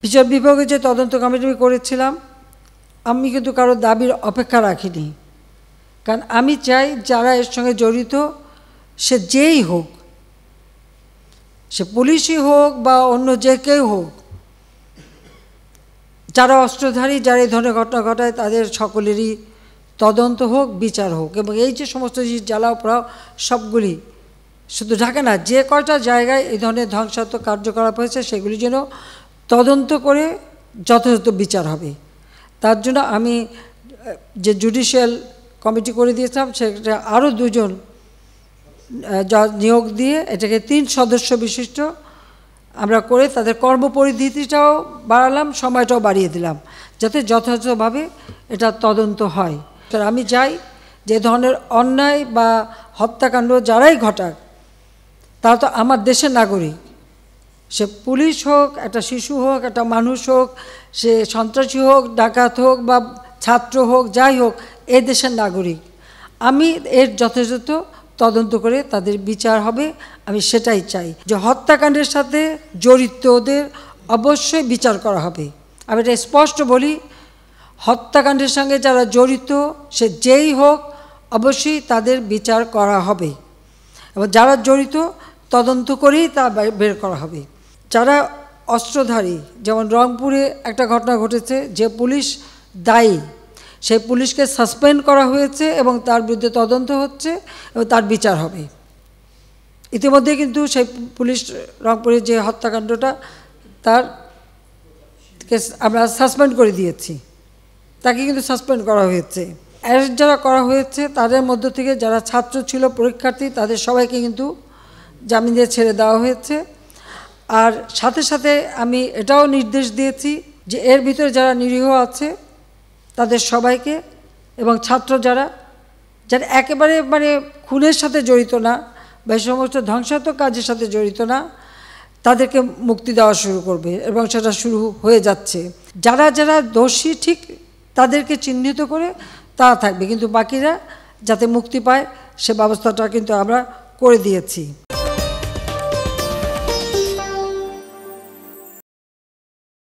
বিচার বিভাগে যে তদন্ত কমিটি করেছিলাম, আমি কিন্তু কারো দাবির অপেক্ষা রাখিনি, কারণ আমি চাই যারা এর সঙ্গে জড়িত সে যেই হোক, সে পুলিশই হোক বা অন্য যে কেউ হোক, যারা অস্ত্রধারী, যারা এই ধরনের ঘটনা ঘটায় তাদের সকলেরই তদন্ত হোক, বিচার হোক। এবং এই যে সমস্ত জ্বালাও পোড়াও সবগুলি, শুধু ঢাকা না, যে কয়টা জায়গায় এই ধরনের ধ্বংসাত্মক কার্যকলাপ হয়েছে সেগুলি যেন তদন্ত করে যথাযথ বিচার হবে। তার জন্য আমি যে জুডিশিয়াল কমিটি করে দিয়েছিলাম সেটা আরও 2 জন নিয়োগ দিয়ে এটাকে 3 সদস্য বিশিষ্ট আমরা করে তাদের কর্মপরিধিটাও বাড়ালাম, সময়টাও বাড়িয়ে দিলাম, যাতে যথাযথভাবে এটা তদন্ত হয়। আমি চাই যে ধরনের অন্যায় বা হত্যাকাণ্ড যারাই ঘটাক তারা তো আমার দেশের নাগরিক, সে পুলিশ হোক, একটা শিশু হোক, একটা মানুষ হোক, সে সন্ত্রাসী হোক, ডাকাত হোক বা ছাত্র হোক, যাই হোক, এ দেশের নাগরিক। আমি এর যথাযথ তদন্ত করে তাদের বিচার হবে, আমি সেটাই চাই। যে হত্যাকাণ্ডের সাথে জড়িতদের অবশ্যই বিচার করা হবে। আমি এটা স্পষ্ট বলি, হত্যাকাণ্ডের সঙ্গে যারা জড়িত সে যেই হোক অবশ্যই তাদের বিচার করা হবে, এবং যারা জড়িত তদন্ত করেই তা বের করা হবে। যারা অস্ত্রধারী, যেমন রংপুরে একটা ঘটনা ঘটেছে, যে পুলিশ দায়ী সেই পুলিশকে সাসপেন্ড করা হয়েছে এবং তার বিরুদ্ধে তদন্ত হচ্ছে এবং তার বিচার হবে। ইতিমধ্যে কিন্তু সেই পুলিশ রংপুরের যে হত্যাকাণ্ডটা তার আমরা সাসপেন্ড করে দিয়েছি, তাকে কিন্তু সাসপেন্ড করা হয়েছে। অ্যারেস্ট যারা করা হয়েছে তাদের মধ্য থেকে যারা ছাত্র ছিল, পরীক্ষার্থী, তাদের সবাইকে কিন্তু জামিন দিয়ে ছেড়ে দেওয়া হয়েছে। আর সাথে সাথে আমি এটাও নির্দেশ দিয়েছি যে এর ভিতরে যারা নিরীহ আছে তাদের সবাইকে, এবং ছাত্র যারা একেবারে খুনের সাথে জড়িত না বা এই সমস্ত ধ্বংসাত্মক কাজের সাথে জড়িত না, তাদেরকে মুক্তি দেওয়া শুরু করবে, এবং সেটা শুরু হয়ে যাচ্ছে। যারা যারা দোষী ঠিক তাদেরকে চিহ্নিত করে তারা থাকবে, কিন্তু বাকিরা যাতে মুক্তি পায় সে ব্যবস্থাটা কিন্তু আমরা করে দিয়েছি।